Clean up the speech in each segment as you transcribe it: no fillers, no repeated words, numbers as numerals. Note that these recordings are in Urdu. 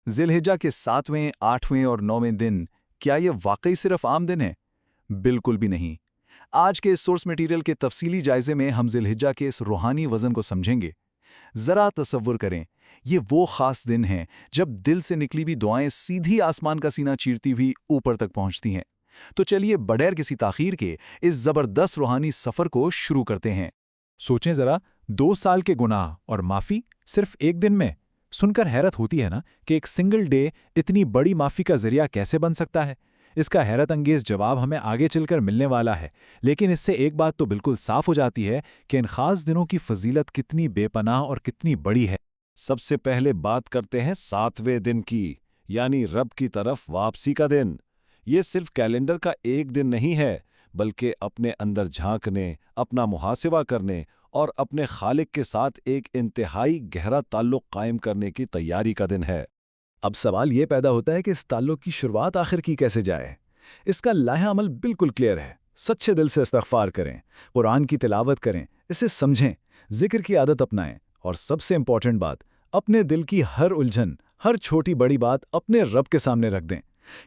ذی الحجہ کے 7ویں، 8ویں اور 9ویں دن، کیا یہ واقعی صرف عام دن ہے؟ بالکل بھی نہیں۔ آج کے اس سورس میٹیریل کے تفصیلی جائزے میں ہم ذی الحجہ کے اس روحانی وزن کو سمجھیں گے۔ ذرا تصور کریں، یہ وہ خاص دن ہیں جب دل سے نکلی بھی دعائیں سیدھی آسمان کا سینہ چیرتی ہوئی اوپر تک پہنچتی ہیں۔ تو چلیے بغیر کسی تاخیر کے اس زبردست روحانی سفر کو شروع کرتے ہیں۔ سوچیں ذرا، 2 سال کے گناہ اور معافی صرف ایک دن میں۔ سن کر حیرت ہوتی ہے نا کہ ایک سنگل ڈے اتنی بڑی معافی کا ذریعہ کیسے بن سکتا ہے؟ اس کا حیرت انگیز جواب ہمیں آگے چل کر ملنے والا ہے، لیکن اس سے ایک بات تو بالکل صاف ہو جاتی ہے کہ ان خاص دنوں کی فضیلت کتنی بے پناہ اور کتنی بڑی ہے۔ سب سے پہلے بات کرتے ہیں 7ویں دن کی، یعنی رب کی طرف واپسی کا دن۔ یہ صرف کیلنڈر کا ایک دن نہیں ہے، بلکہ اپنے اندر جھانکنے، اپنا محاسبہ کرنے اور اپنے خالق کے ساتھ ایک انتہائی گہرا تعلق قائم کرنے کی تیاری کا دن ہے۔ اب سوال یہ پیدا ہوتا ہے کہ اس تعلق کی شروعات آخر کی کیسے جائے؟ اس کا لائحہ عمل بالکل کلیئر ہے۔ سچے دل سے استغفار کریں، قرآن کی تلاوت کریں، اسے سمجھیں، ذکر کی عادت اپنائیں، اور سب سے امپورٹنٹ بات، اپنے دل کی ہر الجھن، ہر چھوٹی بڑی بات اپنے رب کے سامنے رکھ دیں،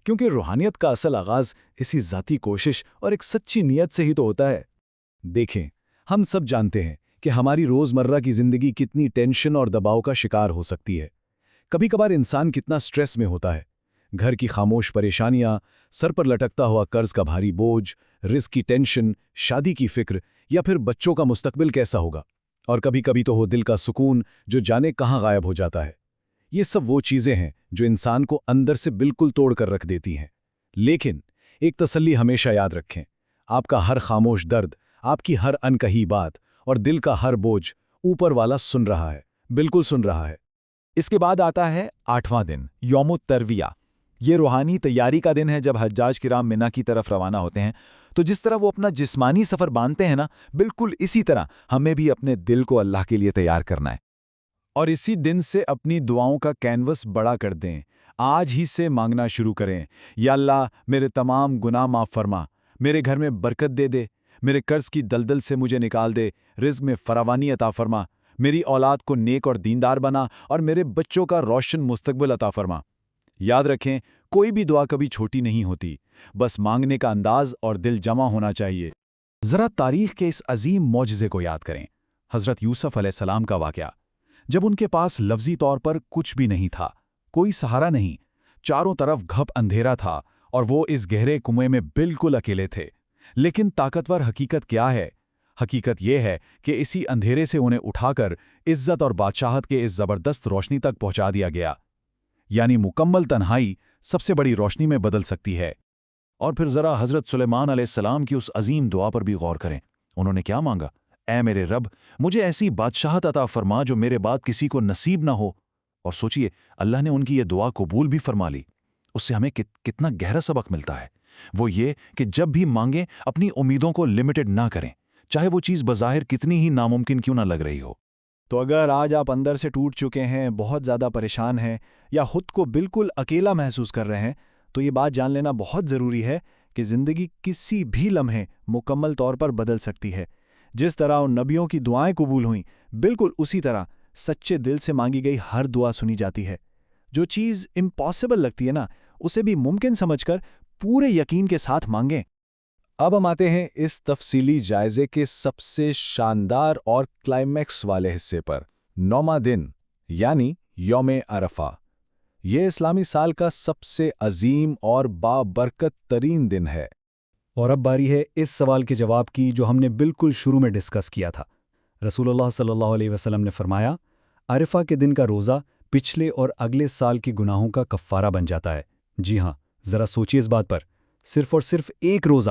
کیونکہ روحانیت کا اصل آغاز اسی ذاتی کوشش اور ایک سچی نیت سے ہی تو ہوتا ہے۔ دیکھیں، ہم سب جانتے ہیں کہ ہماری روزمرہ کی زندگی کتنی ٹینشن اور دباؤ کا شکار ہو سکتی ہے۔ کبھی کبھار انسان کتنا سٹریس میں ہوتا ہے، گھر کی خاموش پریشانیاں، سر پر لٹکتا ہوا قرض کا بھاری بوجھ، رزق کی ٹینشن، شادی کی فکر، یا پھر بچوں کا مستقبل کیسا ہوگا، اور کبھی کبھی تو ہو دل کا سکون جو جانے کہاں غائب ہو جاتا ہے۔ یہ سب وہ چیزیں ہیں جو انسان کو اندر سے بالکل توڑ کر رکھ دیتی ہیں۔ لیکن ایک تسلی ہمیشہ یاد رکھیں، آپ کا ہر خاموش درد، آپ کی ہر انکہی بات اور دل کا ہر بوجھ اوپر والا سن رہا ہے، بالکل سن رہا ہے۔ اس کے بعد آتا ہے 8واں دن، یوم الترویہ۔ یہ روحانی تیاری کا دن ہے جب حجاج کرام منی کی طرف روانہ ہوتے ہیں، تو جس طرح وہ اپنا جسمانی سفر باندھتے ہیں نا، بالکل اسی طرح ہمیں بھی اپنے دل کو اللہ کے لیے تیار کرنا ہے۔ اور اسی دن سے اپنی دعاؤں کا کینوس بڑا کر دیں۔ آج ہی سے مانگنا شروع کریں، یا اللہ میرے تمام گناہ معاف فرما، میرے گھر میں برکت دے دے، میرے قرض کی دلدل سے مجھے نکال دے، رزق میں فراوانی عطا فرما، میری اولاد کو نیک اور دیندار بنا، اور میرے بچوں کا روشن مستقبل عطا فرما۔ یاد رکھیں، کوئی بھی دعا کبھی چھوٹی نہیں ہوتی، بس مانگنے کا انداز اور دل جمع ہونا چاہیے۔ ذرا تاریخ کے اس عظیم معجزے کو یاد کریں، حضرت یوسف علیہ السلام کا واقعہ، جب ان کے پاس لفظی طور پر کچھ بھی نہیں تھا، کوئی سہارا نہیں، چاروں طرف گھپ اندھیرا تھا، اور وہ اس گہرے کنویں میں بالکل اکیلے تھے۔ لیکن طاقتور حقیقت کیا ہے؟ حقیقت یہ ہے کہ اسی اندھیرے سے انہیں اٹھا کر عزت اور بادشاہت کے اس زبردست روشنی تک پہنچا دیا گیا۔ یعنی مکمل تنہائی سب سے بڑی روشنی میں بدل سکتی ہے۔ اور پھر ذرا حضرت سلیمان علیہ السلام کی اس عظیم دعا پر بھی غور کریں۔ انہوں نے کیا مانگا؟ اے میرے رب، مجھے ایسی بادشاہت عطا فرما جو میرے بعد کسی کو نصیب نہ ہو۔ اور سوچئے، اللہ نے ان کی یہ دعا قبول بھی فرما لی۔ اس سے ہمیں کتنا گہرا سبق ملتا ہے۔ وہ یہ کہ جب بھی مانگیں اپنی امیدوں کو لمیٹڈ نہ کریں، چاہے وہ چیز بظاہر کتنی ہی ناممکن کیوں نہ لگ رہی ہو۔ تو اگر آج آپ اندر سے ٹوٹ چکے ہیں، بہت زیادہ پریشان ہیں، یا خود کو بالکل اکیلا محسوس کر رہے ہیں، تو یہ بات جان لینا بہت ضروری ہے کہ زندگی کسی بھی لمحے مکمل طور پر بدل سکتی ہے۔ جس طرح ان نبیوں کی دعائیں قبول ہوئیں، بالکل اسی طرح سچے دل سے مانگی گئی ہر دعا سنی جاتی ہے۔ جو چیز امپاسبل لگتی ہے نا، اسے بھی ممکن سمجھ کر پورے یقین کے ساتھ مانگیں۔ اب ہم آتے ہیں اس تفصیلی جائزے کے سب سے شاندار اور کلائمیکس والے حصے پر، 9واں دن، یعنی یوم عرفہ۔ یہ اسلامی سال کا سب سے عظیم اور بابرکت ترین دن ہے۔ اور اب باری ہے اس سوال کے جواب کی جو ہم نے بالکل شروع میں ڈسکس کیا تھا۔ رسول اللہ صلی اللہ علیہ وسلم نے فرمایا، عرفہ کے دن کا روزہ پچھلے اور اگلے سال کے گناہوں کا کفارہ بن جاتا ہے۔ جی ہاں، ذرا سوچیے اس بات پر، صرف اور صرف ایک روزہ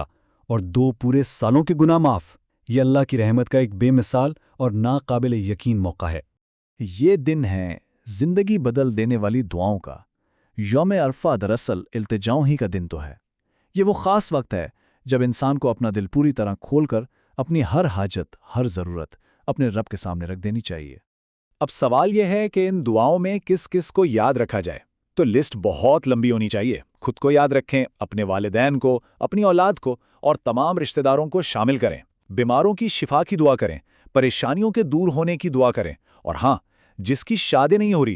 اور 2 پورے سالوں کے گناہ معاف۔ یہ اللہ کی رحمت کا ایک بے مثال اور ناقابل یقین موقع ہے۔ یہ دن ہے زندگی بدل دینے والی دعاؤں کا۔ یوم عرفہ دراصل التجاؤں ہی کا دن تو ہے۔ یہ وہ خاص وقت ہے جب انسان کو اپنا دل پوری طرح کھول کر اپنی ہر حاجت، ہر ضرورت اپنے رب کے سامنے رکھ دینی چاہیے۔ اب سوال یہ ہے کہ ان دعاؤں میں کس کس کو یاد رکھا جائے؟ تو لسٹ بہت لمبی ہونی چاہیے۔ خود کو یاد رکھیں، اپنے والدین کو، اپنی اولاد کو، اور تمام رشتہ داروں کو شامل کریں۔ بیماروں کی شفا کی دعا کریں، پریشانیوں کے دور ہونے کی دعا کریں، اور ہاں، جس کی شادی نہیں ہو رہی